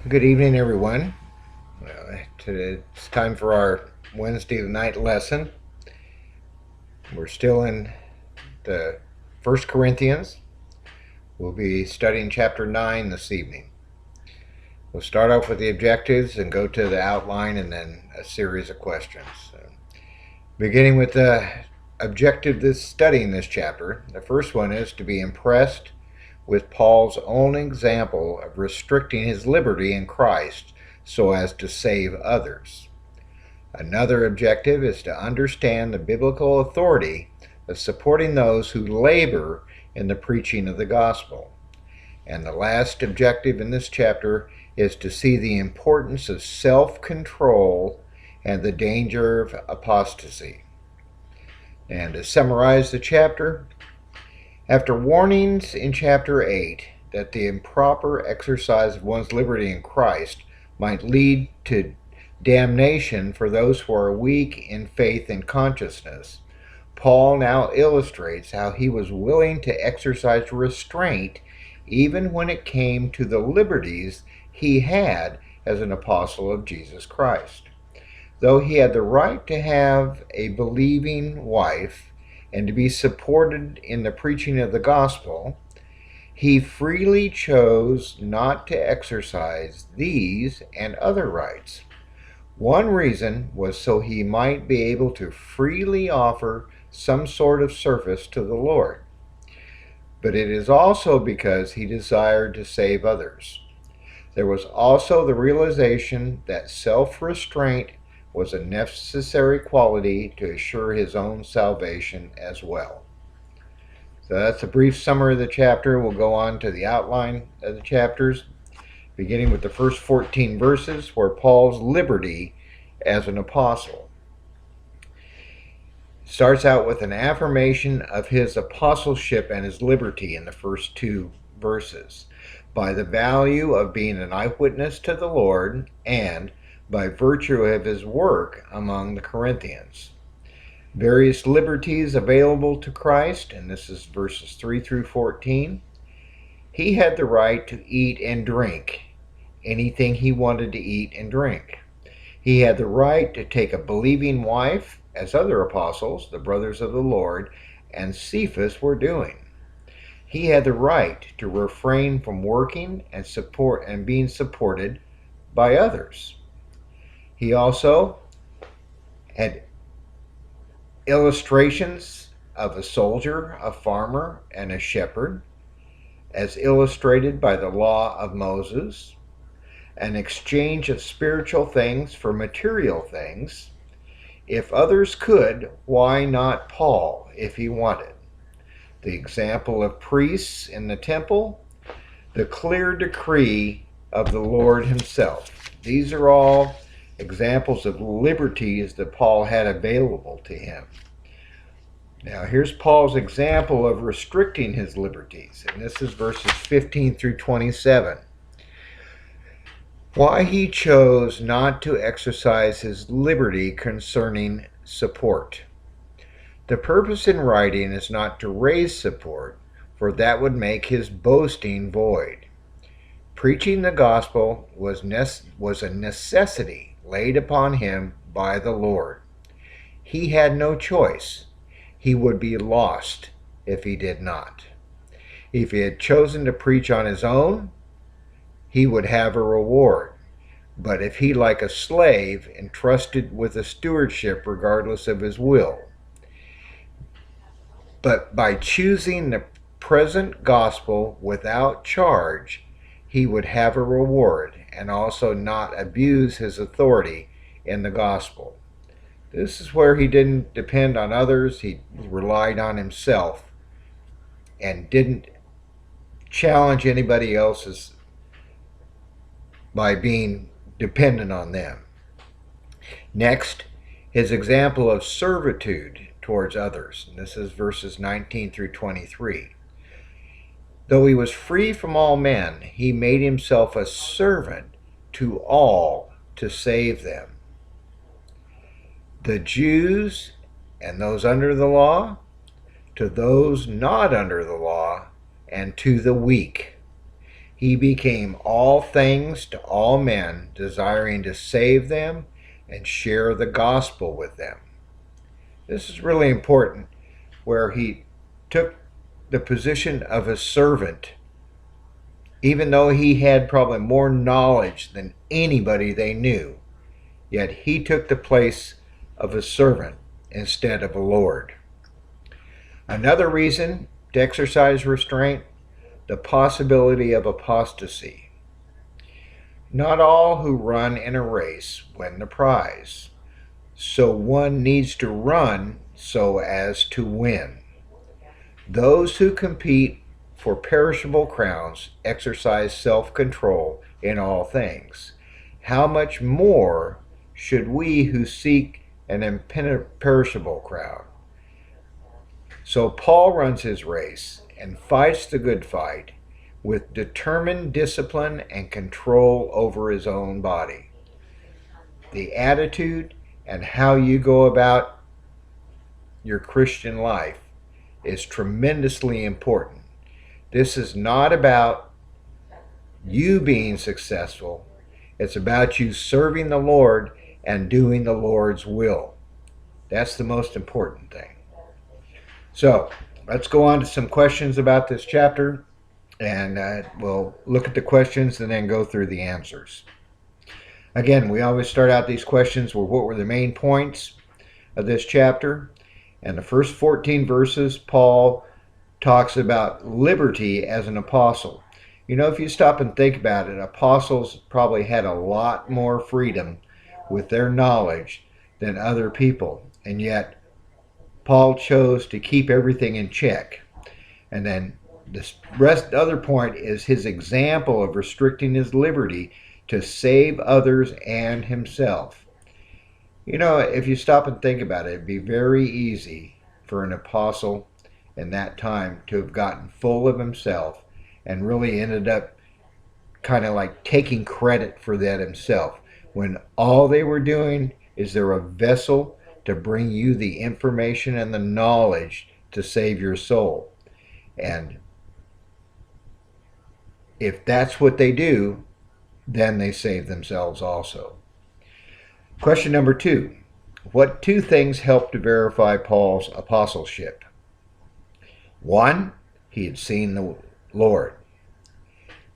Good evening, everyone. It's time for our Wednesday night lesson. We're still in the First Corinthians. We'll be studying chapter 9 this evening. We'll start off with the objectives and go to the outline and then a series of questions. Beginning with the objective this studying this chapter, the first one is to be impressed with Paul's own example of restricting his liberty in Christ so as to save others. Another objective is to understand the biblical authority of supporting those who labor in the preaching of the gospel. And the last objective in this chapter is to see the importance of self-control and the danger of apostasy. And to summarize the chapter, after warnings in chapter 8 that the improper exercise of one's liberty in Christ might lead to damnation for those who are weak in faith and consciousness, Paul now illustrates how he was willing to exercise restraint even when it came to the liberties he had as an apostle of Jesus Christ. Though he had the right to have a believing wife and to be supported in the preaching of the gospel, he freely chose not to exercise these and other rights. One reason was so he might be able to freely offer some sort of service to the Lord. But it is also because he desired to save others. There was also the realization that self-restraint was a necessary quality to assure his own salvation as well. So that's a brief summary of the chapter. We'll go on to the outline of the chapters, beginning with the first 14 verses, where Paul's liberty as an apostle starts out with an affirmation of his apostleship and his liberty in the first two verses, by the value of being an eyewitness to the Lord and by virtue of his work among the Corinthians. Various liberties available to Christ, and this is verses 3 through 14. He had the right to eat and drink anything he wanted to eat and drink. He had the right to take a believing wife, as other apostles, the brothers of the Lord, and Cephas were doing. He had the right to refrain from working and being supported by others. He also had illustrations of a soldier, a farmer, and a shepherd, as illustrated by the law of Moses, an exchange of spiritual things for material things. If others could, why not Paul if he wanted? The example of priests in the temple, the clear decree of the Lord himself. These are all examples of liberties that Paul had available to him. Now here's Paul's example of restricting his liberties, and this is verses 15 through 27. Why he chose not to exercise his liberty concerning support. The purpose in writing is not to raise support, for that would make his boasting void. Preaching the gospel was a necessity laid upon him by the Lord. He had no choice. He would be lost if he did not. If he had chosen to preach on his own, he would have a reward. But if he, like a slave, entrusted with a stewardship regardless of his will, but by choosing the present gospel without charge, he would have a reward and also not abuse his authority in the gospel. This is where he didn't depend on others. He relied on himself and didn't challenge anybody else's by being dependent on them. Next, his example of servitude towards others. And this is verses 19 through 23. Though he was free from all men, he made himself a servant to all to save them. The Jews and those under the law, to those not under the law, and to the weak. He became all things to all men, desiring to save them and share the gospel with them. This is really important, where he took the position of a servant, even though he had probably more knowledge than anybody they knew. Yet he took the place of a servant instead of a lord. Another reason to exercise restraint, the possibility of apostasy. Not all who run in a race win the prize, so one needs to run so as to win. Those who compete for perishable crowns exercise self-control in all things. How much more should we who seek an imperishable crown? So Paul runs his race and fights the good fight with determined discipline and control over his own body. The attitude and how you go about your Christian life is tremendously important. This is not about you being successful. It's about you serving the Lord and doing the Lord's will. That's the most important thing. So let's go on to some questions about this chapter, and we'll look at the questions and then go through the answers. Again, we always start out these questions with what were the main points of this chapter. And the first 14 verses, Paul talks about liberty as an apostle. You know, if you stop and think about it, apostles probably had a lot more freedom with their knowledge than other people. And yet, Paul chose to keep everything in check. And then the other point is his example of restricting his liberty to save others and himself. You know, if you stop and think about it, it'd be very easy for an apostle in that time to have gotten full of himself and really ended up kind of like taking credit for that himself, when all they were doing is they're a vessel to bring you the information and the knowledge to save your soul. And if that's what they do, then they save themselves also. Question number 2. What 2 things helped to verify Paul's apostleship? 1, he had seen the Lord.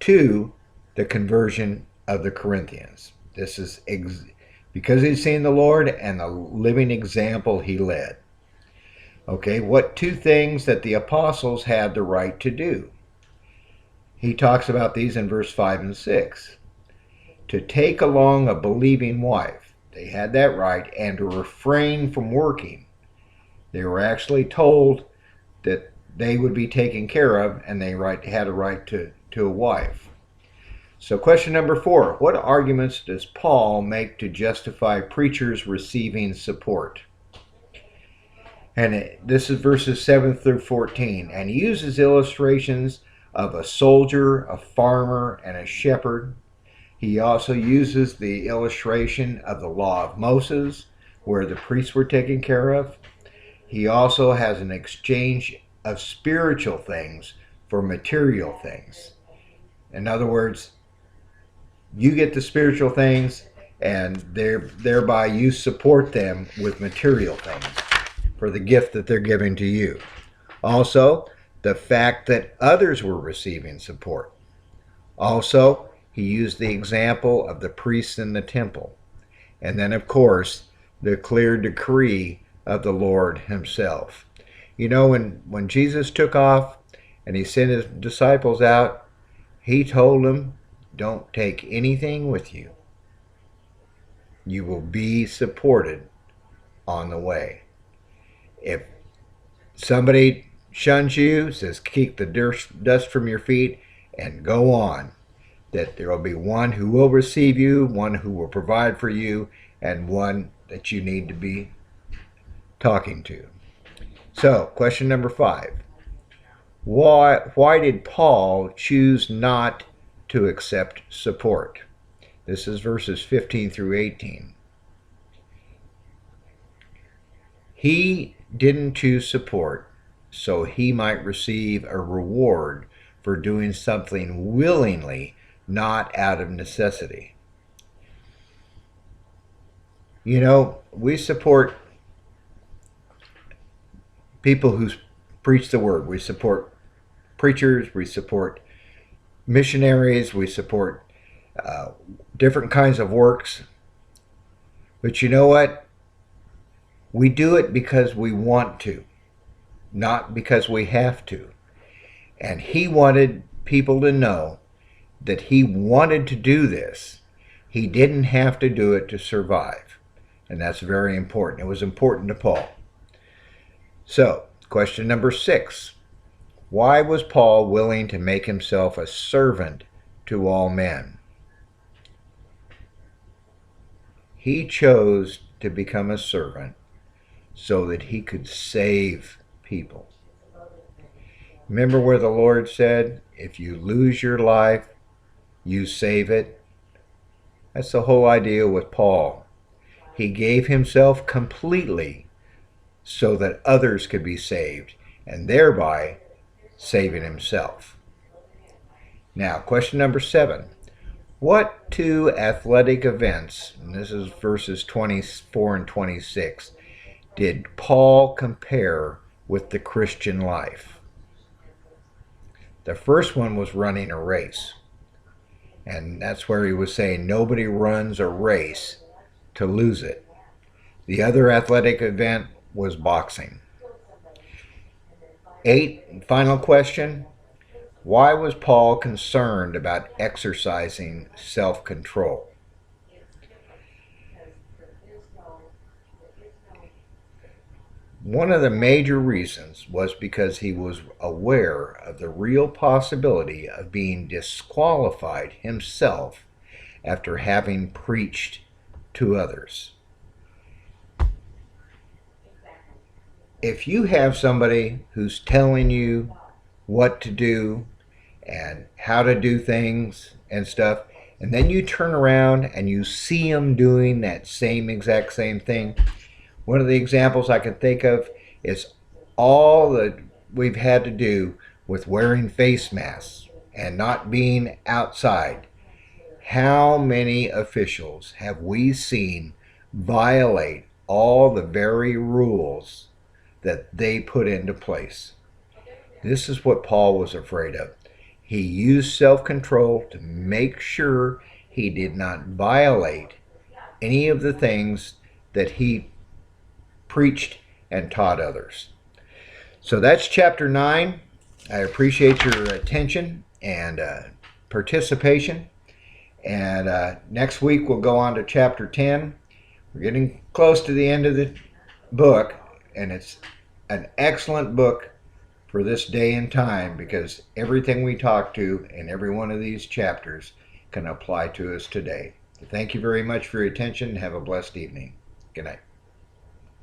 2, the conversion of the Corinthians. This is because he'd seen the Lord and the living example he led. Okay, what 2 things that the apostles had the right to do? He talks about these in verse 5 and 6. To take along a believing wife. They had that right, and to refrain from working. They were actually told that they would be taken care of, and they had a right to a wife. So question number 4, what arguments does Paul make to justify preachers receiving support? And this is verses 7 through 14. And he uses illustrations of a soldier, a farmer, and a shepherd. He also uses the illustration of the law of Moses, where the priests were taken care of. He also has an exchange of spiritual things for material things. In other words, you get the spiritual things, and thereby you support them with material things for the gift that they're giving to you. Also, the fact that others were receiving support. Also, he used the example of the priests in the temple. And then, of course, the clear decree of the Lord himself. You know, when Jesus took off and he sent his disciples out, he told them, don't take anything with you. You will be supported on the way. If somebody shuns you, says keep the dust from your feet and go on, that there will be one who will receive you, one who will provide for you, and one that you need to be talking to. So, question number 5. Why did Paul choose not to accept support? This is verses 15 through 18. He didn't choose support so he might receive a reward for doing something willingly, not out of necessity. You know, we support people who preach the word. We support preachers. We support missionaries. We support different kinds of works. But you know what? We do it because we want to, not because we have to. And he wanted people to know that he wanted to do this. He didn't have to do it to survive. And that's very important. It was important to Paul. So, question number 6. Why was Paul willing to make himself a servant to all men? He chose to become a servant so that he could save people. Remember where the Lord said, if you lose your life, you save it? That's the whole idea with Paul. He gave himself completely so that others could be saved, and thereby saving himself. Now, question number 7. What 2 athletic events, and this is verses 24 and 26, did Paul compare with the Christian life? The first one was running a race. And that's where he was saying nobody runs a race to lose it. The other athletic event was boxing. 8, final question. Why was Paul concerned about exercising self-control? One of the major reasons was because he was aware of the real possibility of being disqualified himself after having preached to others. If you have somebody who's telling you what to do and how to do things and stuff, and then you turn around and you see them doing that exact same thing, one of the examples I can think of is all that we've had to do with wearing face masks and not being outside. How many officials have we seen violate all the very rules that they put into place? This is what Paul was afraid of. He used self-control to make sure he did not violate any of the things that he preached and taught others. So that's chapter 9. I appreciate your attention and participation. And next week we'll go on to chapter 10. We're getting close to the end of the book, and it's an excellent book for this day and time because everything we talk to in every one of these chapters can apply to us today. So thank you very much for your attention and have a blessed evening. Good night.